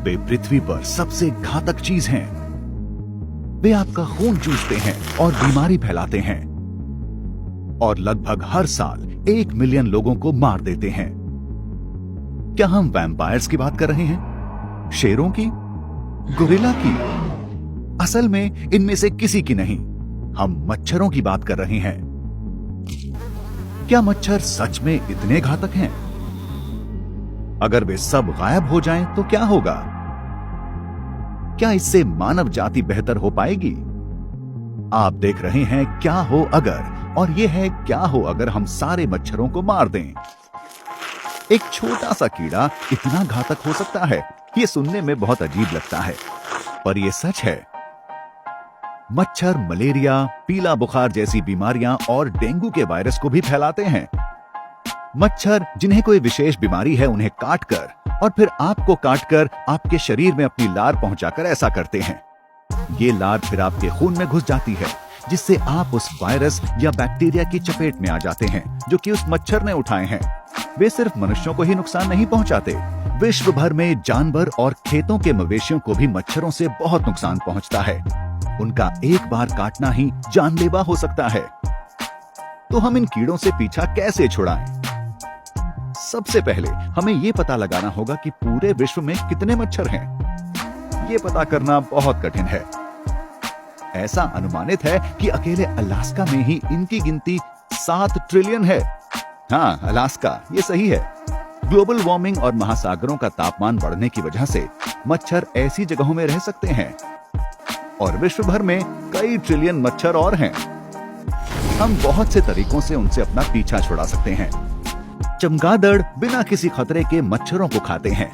वे पृथ्वी पर सबसे घातक चीज हैं। वे आपका खून चूसते हैं और बीमारी फैलाते हैं और लगभग हर साल 1 मिलियन लोगों को मार देते हैं। क्या हम वैम्पायर्स की बात कर रहे हैं? शेरों की? गोरिल्ला की? असल में इनमें से किसी की नहीं, हम मच्छरों की बात कर रहे हैं। क्या मच्छर सच में इतने घातक हैं? अगर वे सब गायब हो जाएं तो क्या होगा? क्या इससे मानव जाति बेहतर हो पाएगी? आप देख रहे हैं क्या हो अगर, और यह है क्या हो अगर हम सारे मच्छरों को मार दें। एक छोटा सा कीड़ा इतना घातक हो सकता है, यह सुनने में बहुत अजीब लगता है, पर यह सच है। मच्छर मलेरिया, पीला बुखार जैसी बीमारियां और डेंगू के वायरस को भी फैलाते हैं। मच्छर जिन्हें कोई विशेष बीमारी है उन्हें काटकर और फिर आपको काटकर आपके शरीर में अपनी लार पहुंचाकर ऐसा करते हैं। ये लार फिर आपके खून में घुस जाती है, जिससे आप उस वायरस या बैक्टीरिया की चपेट में आ जाते हैं जो कि उस मच्छर ने उठाए हैं। वे सिर्फ मनुष्यों को ही नुकसान नहीं पहुंचाते, विश्व भर में जानवर और खेतों के मवेशियों को भी मच्छरों से बहुत नुकसान पहुंचता है। उनका एक बार काटना ही जानलेवा हो सकता है। तो हम इन कीड़ों से पीछा कैसे छुड़ाएं? सबसे पहले हमें यह पता लगाना होगा कि पूरे विश्व में कितने मच्छर हैं। ये पता करना बहुत कठिन है। ऐसा अनुमानित है कि अकेले अलास्का में ही इनकी गिनती 7 ट्रिलियन है। हाँ, अलास्का, ये सही है। ग्लोबल वार्मिंग और महासागरों का तापमान बढ़ने की वजह से मच्छर ऐसी जगहों में रह सकते हैं और विश्व भर में कई ट्रिलियन मच्छर और हैं। हम बहुत से तरीकों से उनसे अपना पीछा छुड़ा सकते हैं। चमगादड़ बिना किसी खतरे के मच्छरों को खाते हैं।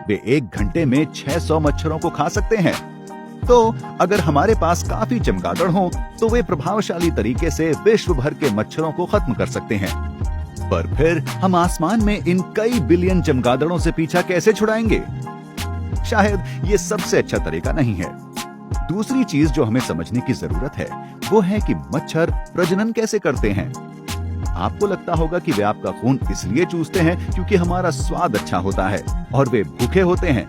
वे 1 घंटे में 600 मच्छरों को खा सकते हैं। तो अगर हमारे पास काफी चमगादड़ हो तो वे प्रभावशाली तरीके से विश्व भर के मच्छरों को खत्म कर सकते हैं। पर फिर हम आसमान में इन कई बिलियन चमगादड़ों से पीछा कैसे छुड़ाएंगे? शायद ये सबसे अच्छा तरीका नहीं है। दूसरी चीज जो हमें समझने की जरूरत है वो है कि मच्छर प्रजनन कैसे करते हैं। आपको लगता होगा कि वे आपका खून इसलिए चूसते हैं क्योंकि हमारा स्वाद अच्छा होता है और वे भूखे होते हैं,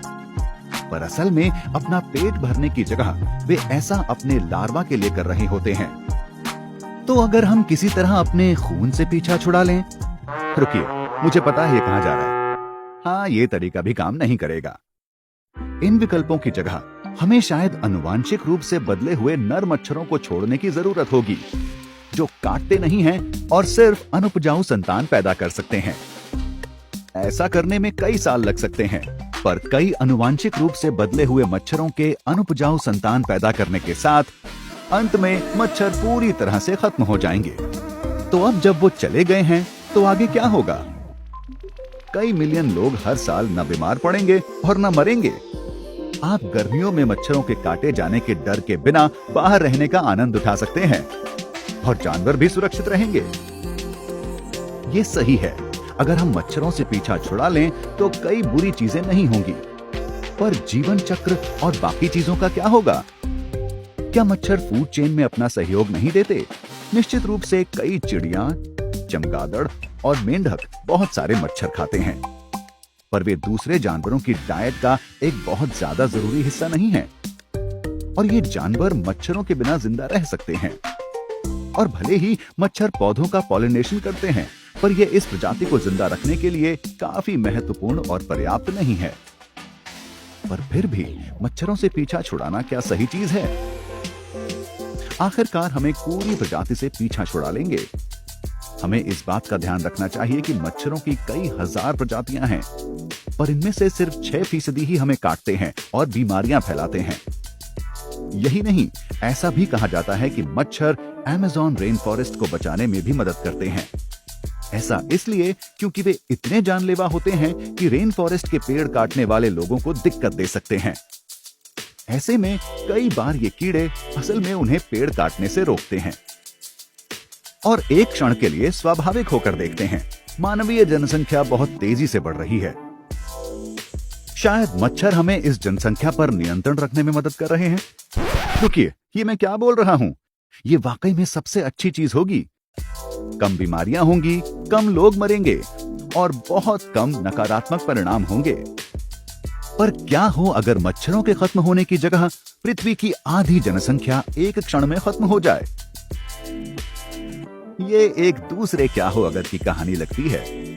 पर असल में अपना पेट भरने की जगह वे ऐसा अपने लार्वा के लिए कर रहे होते हैं। तो अगर हम किसी तरह अपने खून से पीछा छुड़ा लें, रुकिए, मुझे पता है ये कहां जा रहा है। हाँ, ये तरीका भी काम नहीं करेगा। इन विकल्पों की जगह हमें शायद आनुवांशिक रूप से बदले हुए नर मच्छरों को छोड़ने की जरूरत होगी, जो काटते नहीं हैं और सिर्फ अनुपजाऊ संतान पैदा कर सकते हैं। ऐसा करने में कई साल लग सकते हैं, पर कई आनुवांशिक रूप से बदले हुए मच्छरों के अनुपजाऊ संतान पैदा करने के साथ अंत में मच्छर पूरी तरह से खत्म हो जाएंगे। तो अब जब वो चले गए हैं तो आगे क्या होगा? कई मिलियन लोग हर साल न बीमार पड़ेंगे और न मरेंगे। आप गर्मियों में मच्छरों के काटे जाने के डर के बिना बाहर रहने का आनंद उठा सकते हैं और जानवर भी सुरक्षित रहेंगे। ये सही है, अगर हम मच्छरों से पीछा छुड़ा लें तो कई बुरी चीजें नहीं होंगी, पर जीवन चक्र और बाकी चीजों का क्या होगा? क्या मच्छर फूड चेन में अपना सहयोग नहीं देते? निश्चित रूप से कई चिड़िया, चमगादड़ और मेंढक बहुत सारे मच्छर खाते हैं, पर वे दूसरे जानवरों की डाइट का एक बहुत ज्यादा जरूरी हिस्सा नहीं है। और ये जानवर मच्छरों के बिना जिंदा रह सकते हैं। और भले ही मच्छर पौधों का पॉलिनेशन करते हैं, पर यह इस प्रजाति को जिंदा रखने के लिए काफी महत्वपूर्ण और पर्याप्त नहीं है। पर फिर भी मच्छरों से पीछा छुड़ाना क्या सही चीज है? आखिरकार हम एक पूरी प्रजाति से पीछा छुड़ा लेंगे। हमें इस बात का ध्यान रखना चाहिए कि मच्छरों की कई हजार प्रजातियां हैं, पर इनमें से सिर्फ 6% ही हमें काटते हैं और बीमारियां फैलाते हैं। यही नहीं, ऐसा भी कहा जाता है कि मच्छर अमेज़न रेन फॉरेस्ट को बचाने में भी मदद करते हैं। ऐसा इसलिए क्योंकि वे इतने जानलेवा होते हैं कि रेन फॉरेस्ट के पेड़ काटने वाले लोगों को दिक्कत दे सकते हैं। ऐसे में कई बार ये कीड़े असल में उन्हें पेड़ काटने से रोकते हैं और एक क्षण के लिए स्वाभाविक होकर देखते हैं, मानवीय जनसंख्या बहुत तेजी से बढ़ रही है। शायद मच्छर हमें इस जनसंख्या पर नियंत्रण रखने में मदद कर रहे हैं। रुकिए, ये मैं क्या बोल रहा हूं? ये वाकई में सबसे अच्छी चीज होगी। कम बीमारियां होंगी, कम लोग मरेंगे और बहुत कम नकारात्मक परिणाम होंगे। पर क्या हो अगर मच्छरों के खत्म होने की जगह पृथ्वी की आधी जनसंख्या एक क्षण में खत्म हो जाए? ये एक दूसरे क्या हो अगर की कहानी लगती है।